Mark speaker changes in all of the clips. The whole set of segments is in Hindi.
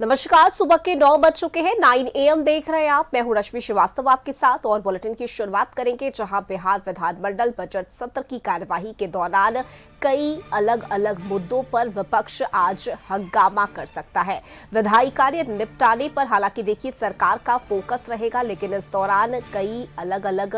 Speaker 1: नमस्कार। सुबह के 9 बज चुके हैं। 9 AM देख रहे हैं आप। मैं हूं रश्मि श्रीवास्तव आपके साथ और बुलेटिन की शुरुआत करेंगे जहां बिहार विधानमंडल बजट सत्र की कार्यवाही के दौरान कई अलग अलग मुद्दों पर विपक्ष आज हंगामा कर सकता है। विधायी कार्य निपटाने पर हालांकि देखिए सरकार का फोकस रहेगा, लेकिन इस दौरान कई अलग अलग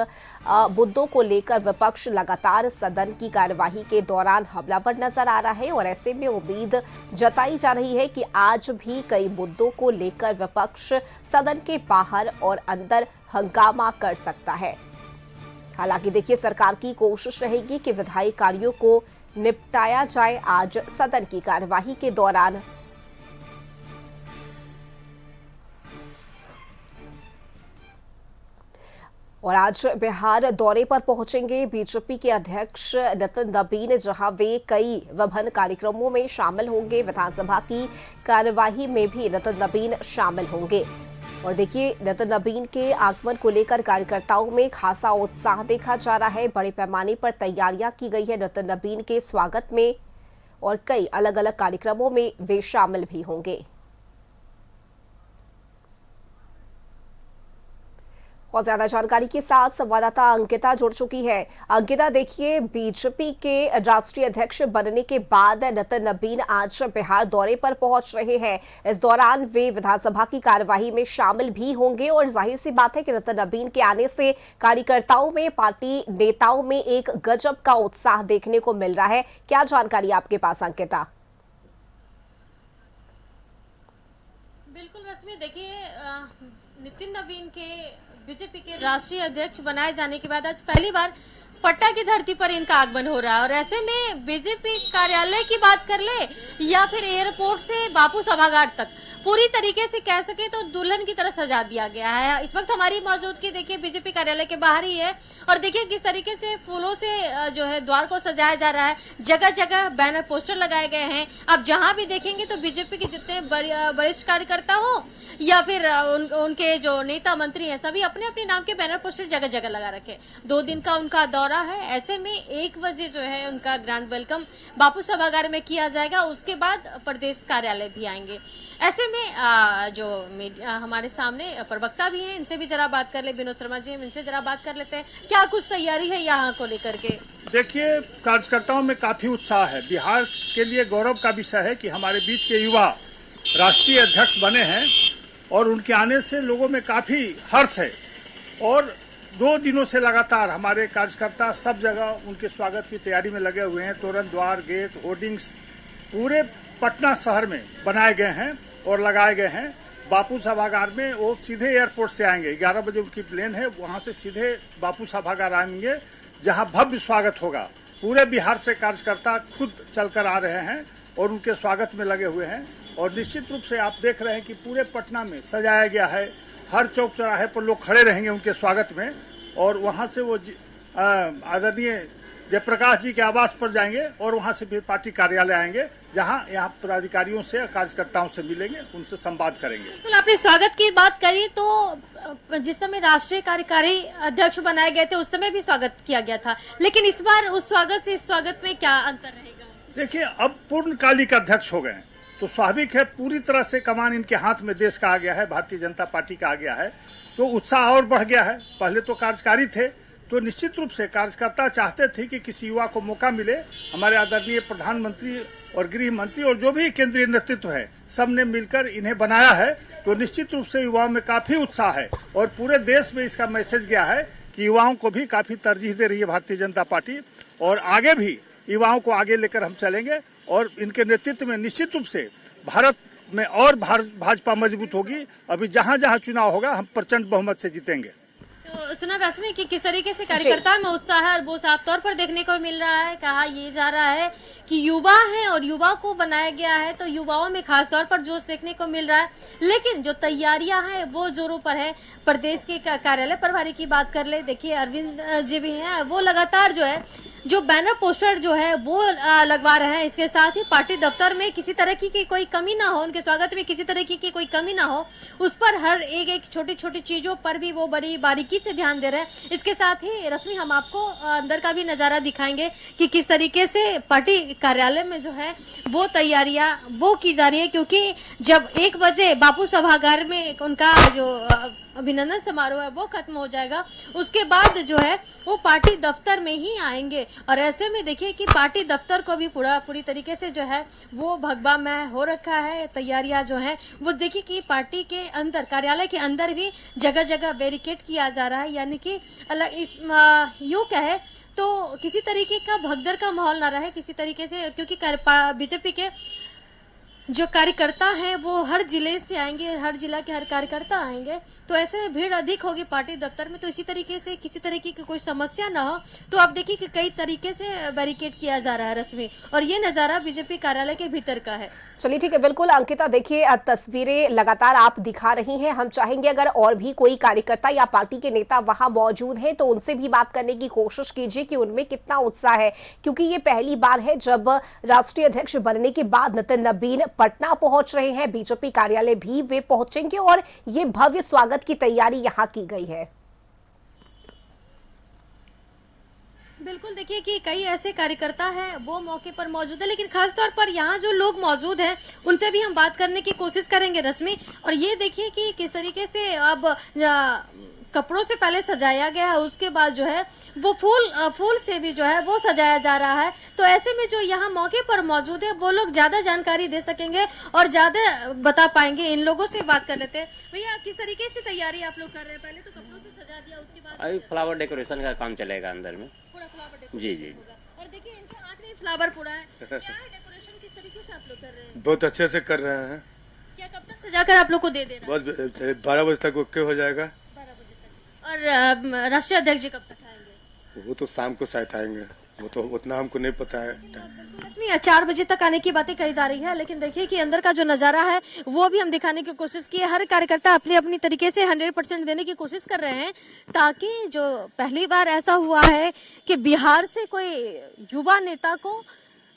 Speaker 1: मुद्दों को लेकर विपक्ष लगातार सदन की कार्यवाही के दौरान हमलावर नजर आ रहा है और ऐसे में उम्मीद जताई जा रही है कि आज भी कई मुद्दों को लेकर विपक्ष सदन के बाहर और अंदर हंगामा कर सकता है। हालांकि देखिए सरकार की कोशिश रहेगी कि विधायी कार्यों को निपटाया जाए आज सदन की कार्यवाही के दौरान। और आज बिहार दौरे पर पहुंचेंगे बीजेपी के अध्यक्ष नितिन नवीन, जहां वे कई विभिन्न कार्यक्रमों में शामिल होंगे। विधानसभा की कार्यवाही में भी नितिन नवीन शामिल होंगे और देखिए नितिन नवीन के आगमन को लेकर कार्यकर्ताओं में खासा उत्साह देखा जा रहा है। बड़े पैमाने पर तैयारियां की गई है नितिन नवीन के स्वागत में और कई अलग अलग कार्यक्रमों में वे शामिल भी होंगे। और ज्यादा जानकारी के साथ संवाददाता अंकिता जुड़ चुकी है। अंकिता, देखिए बीजेपी के राष्ट्रीय अध्यक्ष बनने के बाद नितिन नवीन आज बिहार दौरे पर पहुंच रहे हैं। इस दौरान वे विधानसभा की कार्यवाही में शामिल भी होंगे और जाहिर सी बात है कि नितिन नवीन के आने से कार्यकर्ताओं में, पार्टी नेताओं में एक गजब का उत्साह देखने को मिल रहा है। क्या जानकारी आपके पास अंकिता?
Speaker 2: बिल्कुल रश्मि, देखिए नितिन नवीन के बीजेपी के राष्ट्रीय अध्यक्ष बनाए जाने के बाद आज पहली बार पटना की धरती पर इनका आगमन हो रहा है और ऐसे में बीजेपी कार्यालय की बात कर ले या फिर एयरपोर्ट से बापू सभागार तक पूरी तरीके से कह सके तो दुल्हन की तरह सजा दिया गया है। इस वक्त हमारी मौजूदगी देखिए बीजेपी कार्यालय के बाहर ही है और देखिए किस तरीके से फूलों से जो है द्वार को सजाया जा रहा है। जगह जगह बैनर पोस्टर लगाए गए हैं। अब जहां भी देखेंगे तो बीजेपी के जितने वरिष्ठ कार्यकर्ता हो या फिर उनके जो नेता मंत्री हैं, सभी अपने अपने नाम के बैनर पोस्टर जगह जगह लगा रखे। 2 दिन का उनका दौरा है। ऐसे में 1 बजे जो है उनका ग्रैंड वेलकम बापू सभागार में किया जाएगा। उसके बाद प्रदेश कार्यालय भी आएंगे। ऐसे में जो हमारे सामने प्रवक्ता भी हैं, इनसे भी जरा बात कर ले। विनोद शर्मा जी, इनसे जरा बात कर लेते हैं। क्या कुछ तैयारी है यहाँ को लेकर के?
Speaker 3: देखिए कार्यकर्ताओं में काफी उत्साह है। बिहार के लिए गौरव का विषय है कि हमारे बीच के युवा राष्ट्रीय अध्यक्ष बने हैं और उनके आने से लोगों में काफी हर्ष है और 2 दिनों से लगातार हमारे कार्यकर्ता सब जगह उनके स्वागत की तैयारी में लगे हुए हैं। तोरण द्वार, गेट, होर्डिंग्स पूरे पटना शहर में बनाए गए हैं और लगाए गए हैं। बापू सभागार में वो सीधे एयरपोर्ट से आएंगे। 11 बजे उनकी प्लेन है, वहां से सीधे बापू सभागार आएंगे जहां भव्य स्वागत होगा। पूरे बिहार से कार्यकर्ता खुद चलकर आ रहे हैं और उनके स्वागत में लगे हुए हैं और निश्चित रूप से आप देख रहे हैं कि पूरे पटना में सजाया गया है। हर चौक चौराहे पर लोग खड़े रहेंगे उनके स्वागत में और वहां से वो आदरणीय जयप्रकाश जी के आवास पर जाएंगे और वहां से फिर पार्टी कार्यालय आएंगे, जहां यहाँ पदाधिकारियों से, कार्यकर्ताओं से मिलेंगे, उनसे संवाद करेंगे।
Speaker 2: बिल्कुल, आपने स्वागत की बात करी तो जिस समय राष्ट्रीय कार्यकारी अध्यक्ष बनाए गए थे उस समय भी स्वागत किया गया था, लेकिन इस बार उस स्वागत से इस स्वागत में क्या अंतर रहेगा?
Speaker 3: देखिए अब पूर्णकालिक अध्यक्ष हो गए हैं तो स्वाभाविक है पूरी तरह से कमान इनके हाथ में देश का आ गया है, भारतीय जनता पार्टी का आ गया है, तो उत्साह और बढ़ गया है। पहले तो कार्यकारी थे तो निश्चित रूप से कार्यकर्ता चाहते थे कि किसी युवा को मौका मिले। हमारे आदरणीय प्रधानमंत्री और गृह मंत्री और जो भी केंद्रीय नेतृत्व है सब ने मिलकर इन्हें बनाया है, तो निश्चित रूप से युवाओं में काफी उत्साह है और पूरे देश में इसका मैसेज गया है कि युवाओं को भी काफी तरजीह दे रही है भारतीय जनता पार्टी और आगे भी युवाओं को आगे लेकर हम चलेंगे और इनके नेतृत्व में निश्चित रूप से भारत में और भाजपा मजबूत होगी। अभी जहां जहां चुनाव होगा हम प्रचंड बहुमत से जीतेंगे।
Speaker 2: तो सुना रश्मि कि किस तरीके से कार्यकर्ता में उत्साह है वो साफ तौर पर देखने को मिल रहा है। कहा ये जा रहा है कि युवा है और युवा को बनाया गया है तो युवाओं में खास तौर पर जोश देखने को मिल रहा है, लेकिन जो तैयारियां हैं वो जोरों पर है। प्रदेश के कार्यालय प्रभारी की बात कर ले, देखिए अरविंद जी भी हैं, वो लगातार जो है जो बैनर पोस्टर जो है वो लगवा रहे हैं। इसके साथ ही पार्टी दफ्तर में किसी तरह की कोई कमी ना हो, उनके स्वागत में किसी तरह की कोई कमी ना हो, उस पर हर एक छोटी छोटी चीजों पर भी वो बड़ी बारीकी से ध्यान दे रहे हैं। इसके साथ ही रश्मि हम आपको अंदर का भी नजारा दिखाएंगे कि किस तरीके से पार्टी कार्यालय में जो है वो तैयारियां वो की जा रही है, क्योंकि जब 1 बजे बापू सभागार में उनका जो अभिनंदन समारोह है वो खत्म हो जाएगा, उसके बाद जो है वो पार्टी दफ्तर में ही आएंगे। और ऐसे में देखिए कि पार्टी दफ्तर को भी पूरी तरीके से जो है वो भगवामय हो रखा है। तैयारियां जो है वो देखिए कि पार्टी के अंदर, कार्यालय के अंदर भी जगह जगह बैरिकेड किया जा रहा है, यानी कि अलग इस यूं कहे तो किसी तरीके का भगदड़ का माहौल ना रहे किसी तरीके से, क्योंकि बीजेपी के जो कार्यकर्ता हैं वो हर जिले से आएंगे, हर जिला के हर कार्यकर्ता आएंगे, तो ऐसे में भीड़ अधिक होगी पार्टी दफ्तर में। तो इसी तरीके से किसी तरीके की कोई समस्या ना हो, तो आप देखिए कि कई तरीके से बैरिकेड किया जा रहा है रस्मी, और ये नजारा बीजेपी कार्यालय के भीतर का है।
Speaker 1: चलिए ठीक है, बिल्कुल अंकिता, देखिए तस्वीरें लगातार आप दिखा रही हैं। हम चाहेंगे अगर और भी कोई कार्यकर्ता या पार्टी के नेता वहां मौजूद हैं तो उनसे भी बात करने की कोशिश कीजिए कि उनमें कितना उत्साह है, क्योंकि ये पहली बार है जब राष्ट्रीय अध्यक्ष बनने के बाद नितिन नवीन पटना पहुंच रहे हैं। बीजेपी कार्यालय भी वे पहुंचेंगे और ये भव्य स्वागत की तैयारी यहां की गई है।
Speaker 2: बिल्कुल, देखिए कि कई ऐसे कार्यकर्ता हैं वो मौके पर मौजूद है, लेकिन खासतौर पर यहाँ जो लोग मौजूद हैं उनसे भी हम बात करने की कोशिश करेंगे रश्मि। और ये देखिए कि किस तरीके से अब कपड़ों से पहले सजाया गया है, उसके बाद जो है वो फूल से भी जो है वो सजाया जा रहा है। तो ऐसे में जो यहाँ मौके पर मौजूद है वो लोग ज्यादा जानकारी दे सकेंगे और ज्यादा बता पाएंगे। इन लोगों से बात कर लेते हैं। भैया, किस तरीके से तैयारी आप लोग कर रहे हैं? पहले तो कपड़ों से सजा दिया, उसके बाद
Speaker 4: अभी फ्लावर डेकोरेशन का काम चलेगा अंदर में।
Speaker 2: पूरा फ्लावर डेकोरेशन
Speaker 4: जी जी।
Speaker 2: होगा। और देखिए इनके हाथ में फ्लावर पूरा है। क्या है डेकोरेशन, किस तरीके से आप लोग कर रहे हैं?
Speaker 5: बहुत अच्छे से कर रहे हैं।
Speaker 2: क्या कब तक सजाकर आप लोग को दे देना?
Speaker 5: बस 12 बजे तक ओके हो जाएगा।
Speaker 2: 12 बजे तक। और राष्ट्रीय अध्यक्ष जी कब तक आएंगे?
Speaker 5: वो तो शाम को शायद आएंगे, वो तो उतना हमको नहीं पता है।
Speaker 2: रश्मि, 4 बजे तक आने की बातें कही जा रही है, लेकिन देखिए कि अंदर का जो नजारा है वो भी हम दिखाने की कोशिश की है। हर कार्यकर्ता अपनी अपनी तरीके से 100% देने की कोशिश कर रहे हैं, ताकि जो पहली बार ऐसा हुआ है कि बिहार से कोई युवा नेता को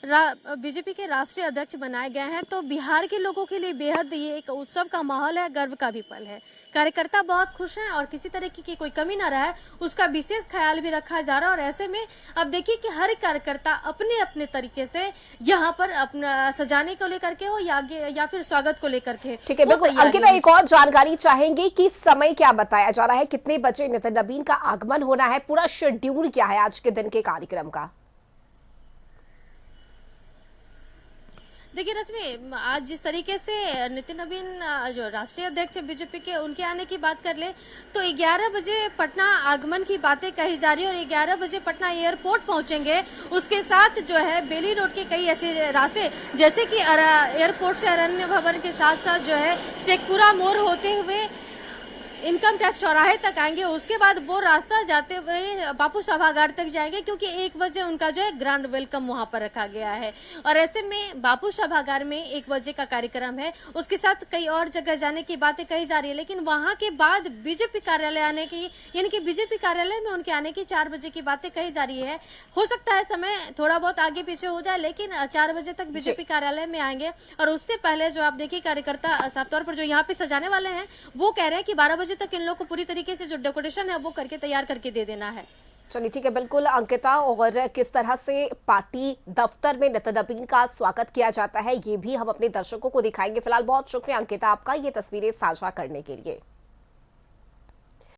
Speaker 2: बीजेपी के राष्ट्रीय अध्यक्ष बनाए गए हैं, तो बिहार के लोगों के लिए बेहद ये एक उत्सव का माहौल है, गर्व का भी पल है। कार्यकर्ता बहुत खुश हैं और किसी तरह की कोई कमी ना रहा है उसका विशेष ख्याल भी रखा जा रहा है। और ऐसे में अब देखिए कि हर कार्यकर्ता अपने अपने तरीके से यहाँ पर अपना सजाने को लेकर के हो या फिर स्वागत को लेकर के।
Speaker 1: ठीक है, बिल्कुल अंकिता, एक और जानकारी चाहेंगे कि समय क्या बताया जा रहा है, कितने बजे नितिन नवीन का आगमन होना है, पूरा शेड्यूल क्या है आज के दिन के कार्यक्रम का?
Speaker 2: देखिए रश्मि, आज जिस तरीके से नितिन नवीन जो राष्ट्रीय अध्यक्ष बीजेपी के, उनके आने की बात कर ले तो 11 बजे पटना आगमन की बातें कही जा रही है और 11 बजे पटना एयरपोर्ट पहुंचेंगे। उसके साथ जो है बेली रोड के कई ऐसे रास्ते, जैसे कि एयरपोर्ट से अरण्य भवन के साथ साथ जो है शेखपुरा मोड़ होते हुए इनकम टैक्स चौराहे तक आएंगे। उसके बाद वो रास्ता जाते हुए बापू सभागार तक जाएंगे, क्योंकि 1 बजे उनका जो है ग्रैंड वेलकम वहां पर रखा गया है। और ऐसे में बापू सभागार में 1 बजे का कार्यक्रम है, उसके साथ कई और जगह जाने की बातें कही जा रही है। लेकिन वहां के बाद बीजेपी कार्यालय आने की, यानी कि बीजेपी कार्यालय में उनके आने की 4 बजे की बातें कही जा रही है। हो सकता है समय थोड़ा बहुत आगे पीछे हो जाए, लेकिन 4 बजे तक बीजेपी कार्यालय में आएंगे। और उससे पहले जो आप देखिए कार्यकर्ता साफ तौर पर जो यहाँ पे सजाने वाले हैं वो कह रहे हैं कि 12 बजे तक इन लोग को पूरी तरीके से जो डेकोरेशन है वो करके तैयार करके दे देना है।
Speaker 1: चलिए ठीक है, बिल्कुल अंकिता, और किस तरह से पार्टी दफ्तर में नितिन नवीन का स्वागत किया जाता है ये भी हम अपने दर्शकों को दिखाएंगे। फिलहाल बहुत शुक्रिया अंकिता आपका ये तस्वीरें साझा करने के लिए।